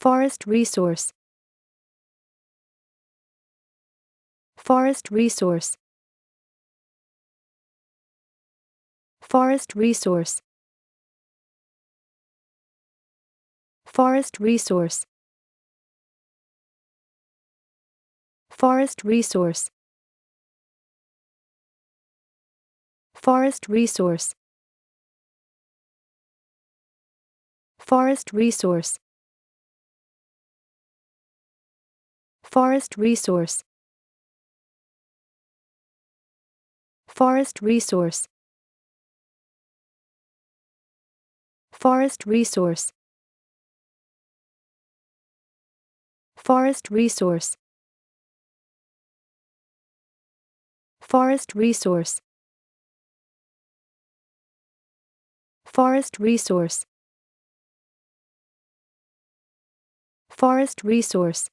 Forest resource. Forest resource. Forest resource. Forest resource. Forest resource. Forest resource. Forest resource. Forest resource. Forest resource. Forest resource. Forest resource. Forest resource. Forest resource. Forest resource.